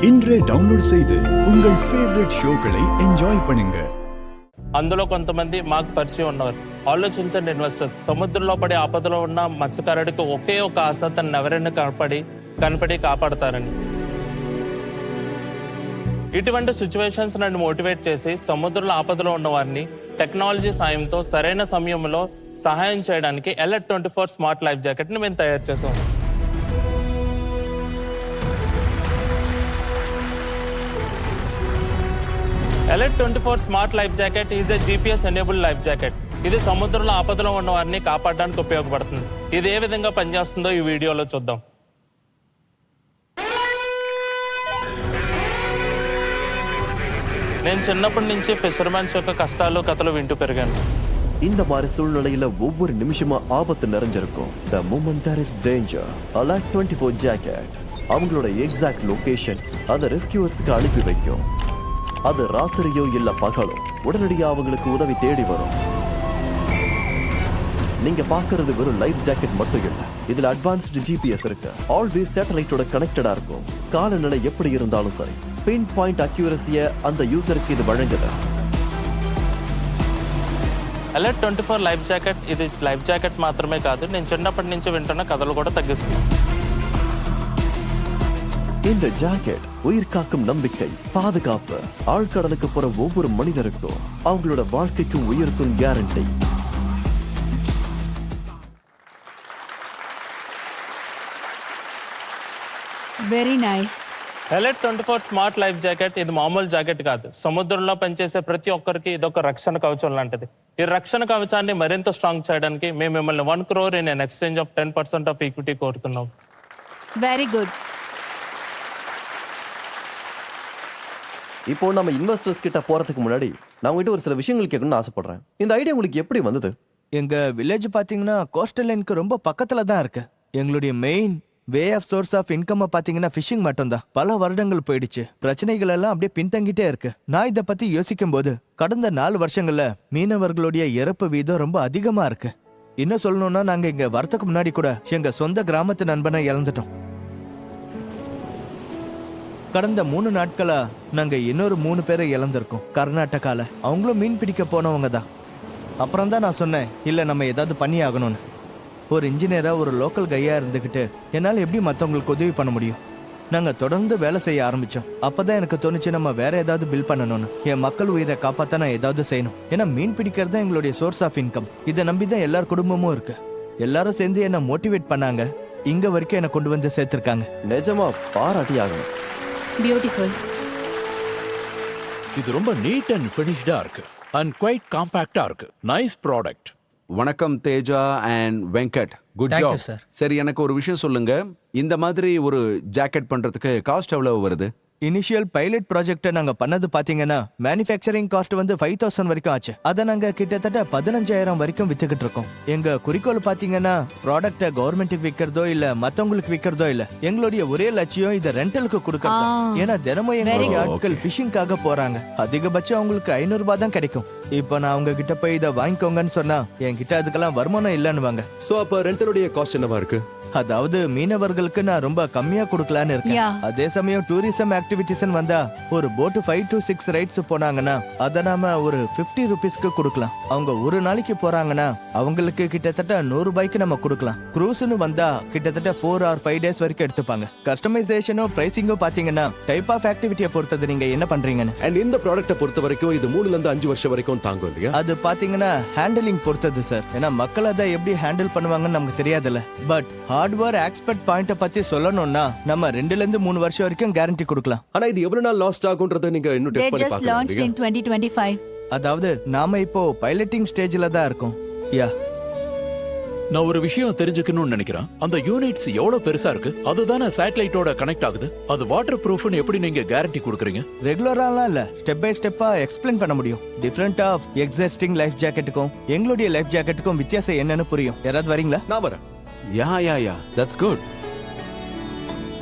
இன்றே டவுன்லோட் செய்து உங்கள் ஃபேவரட் ஷோக்களை என்ஜாய் பண்ணுங்க. అందులో కొంతమంది మాకు పరిచయం ఉన్నారు. ఆలోచించండి ఇన్వెస్టర్స్, సముద్రంలో పడి ఆపదలో ఉన్న మత్స్యకారుడికి ఒకే ఒక ఆశ, తను ఎవరైనా కనపడి కాపాడతారని. ఇటువంటి సిచ్యువేషన్స్ నన్ను మోటివేట్ చేసి సముద్రంలో ఆపదలో ఉన్న వారిని టెక్నాలజీ సాయంతో సరైన సమయంలో సహాయం చేయడానికి Alert 24 స్మార్ట్ లైఫ్ జాకెట్ని మేము తయారు చేసాం. Alert 24 smart life jacket is a GPS enabled life jacket. ఇది సముద్రంలో ఆపదలో ఉన్న వారిని కాపాడడానికి ఉపయోగపడుతుంది. ఇది ఏ విధంగా పనిచేస్తుందో ఈ వీడియోలో చూద్దాం. నేను చిన్నప్పటి నుంచి ఫిషర్మెన్స్ యొక్క కష్టాలు కథలు వింటూ పెరిగాను. இந்த மாதிரி சூழ்நிலையில ஒவ்வொரு நிமிஷமும் ஆபத்து நிறைஞ்சிருக்கும். The moment there is danger, Alert 24 jacket அவங்களோட எக்ஸாக்ட் லொகேஷன் அதை ரெஸ்கியூவர்ஸ்க்கு அனுப்பி வைக்கும். அது ராத்திரியோ இல்ல பகலோ உடனடியாக அவங்களுக்கு உதவி தேடி வரும். நீங்க பாக்குறது வெறும் லைஃப் ஜாக்கெட் மட்டும் இல்ல, இதுல அட்வான்ஸ்டு GPS இருக்கு. ஆல்வேஸ் சேட்டலைட்டோட கனெக்டடா இருக்கும். காலநிலை எப்படி இருந்தாலும் சரி, பின் பாயிண்ட் அக்யூரசியை அந்த யூசருக்கு இது வழங்குது. Alert 24 లైఫ్ జాకెట్ ఇది లైఫ్ జాకెట్ మాత్రమే కాదు, నేను చిన్నప్పటి నుంచి వింటున్న కథలు కూడా తగ్గిస్తుంది. இந்த ஜாக்கெட் உயிர் காக்கும் நம்பிக்கை, பாதுகாப்பு. ஆழ்கடலுக்கு போற ஒவ்வொரு மனிதருக்கும் அவங்களோட வாழ்க்கைக்கும் உயிருக்கும் guarantee. Very nice. Alert 24 smart life jacket ఇది మామూలు జాకెట్ కాదు. సముద్రంలో పనిచేసే ప్రతి ఒక్కరికి ఇదొక రక్షణ కవచం లాంటిది. ఈ రక్షణ కవచాన్ని మరింత స్ట్రాంగ్ చేయడానికి మేము మిమ్మల్ని 1 crore in exchange of 10% of equity కోరుతున్నాం. Very good. இப்போ நம்ம இன்வெஸ்டர்ஸ் கிட்ட போறதுக்கு முன்னாடி நான் உங்ககிட்ட ஒரு சில விஷயங்கள் கேட்கணும்னு ஆசைப்படுறேன். இந்த ஐடியா உங்களுக்கு எப்படி வந்தது? எங்க வில்லேஜ் பாத்தீங்கன்னா கோஸ்டல் லைனுக்கு ரொம்ப பக்கத்துல தான் இருக்கு. எங்களுடைய main way of source of income பாத்தீங்கன்னா ஃபிஷிங் மட்டும்தான். பல வருடங்கள் போயிடுச்சு, பிரச்சனைகள் எல்லாம் அப்படியே பின்தங்கிட்டே இருக்கு. நான் இதை பத்தி யோசிக்கும் போது கடந்த 4 வருஷங்கள்ல மீனவர்களுடைய இறப்பு வீதம் ரொம்ப அதிகமா இருக்கு. இன்னும் சொல்லணும்னா நாங்க இங்க வரத்துக்கு முன்னாடி கூட எங்க சொந்த கிராமத்து நண்பனை இழந்துட்டோம். கடந்த 3 நாட்களா நாங்க இன்னொரு 3 பேரை இழந்திருக்கோம் கர்நாடகால. அவங்களும் மீன் பிடிக்க போனவங்க தான். அப்புறம் தான் நான் சொன்னேன், இல்ல நம்ம ஏதாவது பண்ணி ஆகணும்னு. ஒரு இன்ஜினியரா ஒரு லோக்கல் கையா இருந்துகிட்டு என்னால எப்படி மற்றவங்களுக்கு உதவி பண்ண முடியும்? நாங்க தொடர்ந்து வேலை செய்ய ஆரம்பிச்சோம். அப்பதான் எனக்கு தோணுச்சு நம்ம வேற ஏதாவது பில் பண்ணணும்னு. என் மக்கள் உயிரை காப்பாத்த நான் ஏதாவது செய்யணும். ஏன்னா மீன் பிடிக்கிறது தான் எங்களுடைய சோர்ஸ் ஆஃப் இன்கம். இதை நம்பிதான் எல்லார் குடும்பமும் இருக்கு. எல்லாரும் சேர்ந்து என்ன மோட்டிவேட் பண்ணாங்க. இங்க வரைக்கும் என்ன கொண்டு வந்து சேர்த்திருக்காங்க. நிஜமா பாராட்டி ஆகணும். பியூட்டிஃபுல். இது ரொம்ப நீட் அண்ட் ஃபினிஷ்டா இருக்கு அண்ட் குவைட் காம்பாக்டா இருக்கு. Nice product. வணக்கம் Teja and Venkat, good job. சரி, எனக்கு ஒரு விஷயம் சொல்லுங்க, இந்த மாதிரி ஒரு ஜாக்கெட் பண்றதுக்கு காஸ்ட் எவ்வளவு வருது? இனிஷியல் பைலட் ப்ராஜெக்ட்டை நாங்க பண்ணது பாத்தீங்கன்னா மேனுஃபேக்சரிங் காஸ்ட் வந்து 5,000 வரைக்கும் ஆச்சு. அதை நாங்க கிட்டத்தட்ட 15,000 வரைக்கும் வித்துக்கிட்டு இருக்கோம். எங்க குறிக்கோள் பாத்தீங்கன்னா ப்ராடக்ட்டை கவர்மெண்ட்டுக்கு விற்கிறதோ இல்ல மத்தவங்களுக்கு விற்கிறதோ இல்ல. எங்களுடைய ஒரே லட்சியம் இதை ரெண்டலுக்கு கொடுக்கறது. ஏன்னா தினமும் எங்களுடைய ஆட்கள் ஃபிஷிங்காக போறாங்க. அதிகபட்சம் அவங்களுக்கு 500 ரூபாய் தான் கிடைக்கும். இப்போ நான் அவங்க கிட்ட போய் இதை வாங்கிக்கோங்கன்னு சொன்னா என்கிட்ட அதுக்கெல்லாம் வருமானம் இல்லைன்னு. சோ அப்ப ரெண்டலுடைய காஸ்ட் என்னவா இருக்கு? அதாவது மீனவர்களுக்கு நான் ரொம்ப கம்மியா கொடுக்கலான்னு இருக்கேன். அதே சமயம் டூரிசம் ஆக்டிவிட்டிஸ் வந்தா ஒரு போட் 5 to 6 ரைட்ஸ் போனாங்கன்னா அத நாம ஒரு 50 ரூபீஸ்க்கு கொடுக்கலாம். அவங்க ஒரு நாளைக்கு போறாங்கன்னா அவங்களுக்கு கிட்டத்தட்ட 100 ரூபாய்க்கு நம்ம கொடுக்கலாம். க்ரூஸ்னு வந்தா கிட்டத்தட்ட 4 or 5 டேஸ் வரைக்கும் எடுத்துப்பாங்க. கஸ்டமைசேஷனும் பிரைசிங்கும் பாத்தீங்கன்னா டைப் ஆஃப் ஆக்டிவிட்டியை பொறுத்தது நீங்க என்ன பண்றீங்கன்னு. அண்ட் இந்த ப்ராடக்ட்டை பொறுத்த வரைக்கும் இது 3 ல இருந்து 5 வருஷம் வரைக்கும் தாங்கும் இல்லையா? அது பாத்தீங்கன்னா ஹேண்டலிங் பொறுத்தது சார். ஏன்னா மக்கள் அதை எப்படி ஹேண்டில் பண்ணுவாங்கன்னு நமக்கு தெரியாதுல்ல. பட் ஹார்ட்வேர் எக்ஸ்பர்ட் பாயிண்ட பத்தி சொல்லணும்னா நம்ம 2 ல இருந்து 3 வருஷம் வரைக்கும் கேரண்டி கொடுக்கலாம். ஆனா இது எவ்வளவு நாள் லாஸ்ட் ஆகும்ன்றதை நீங்க இன்னும் டெஸ்ட் பண்ணி பார்க்கலாம். They just launched in 2025. அதாவது நாம இப்போ பைலட்டிங் ஸ்டேஜ்ல தான் இருக்கோம். நான் ஒரு விஷயம் தெரிஞ்சுக்கணும்னு நினைக்கிறேன். அந்த யூனிட்ஸ் எவ்வளவு பெருசா இருக்கு? அதுதானே சேட்டலைட்டோட கனெக்ட் ஆகுது. அது வாட்டர் ப்ரூஃப்னு எப்படி நீங்க கேரண்டி கொடுக்குறீங்க? ரெகுலராலாம் இல்ல, ஸ்டெப் பை ஸ்டெப்பா எக்ஸ்பிளைன் பண்ண முடியும். டிஃபரண்ட் ஆஃப் எக்ஸிஸ்டிங் லைஃப் ஜாக்கெட்டுக்கும் எங்களுடைய லைஃப் ஜாக்கெட்டுக்கும் வித்தியாசம் என்னன்னு புரியும். யாராவது வரீங்களா? நான் வரேன். Yeah that's good.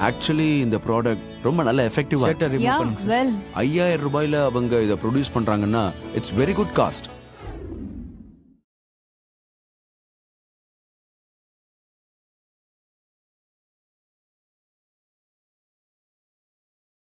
ஆக்சுவலி இந்த ப்ராடக்ட் ரொம்ப நல்ல எஃபெக்டிவா. 50,000 ரூபாயில அவங்க இதை ப்ரொடியூஸ் பண்றாங்கன்னா இட்ஸ் வெரி குட் காஸ்ட்.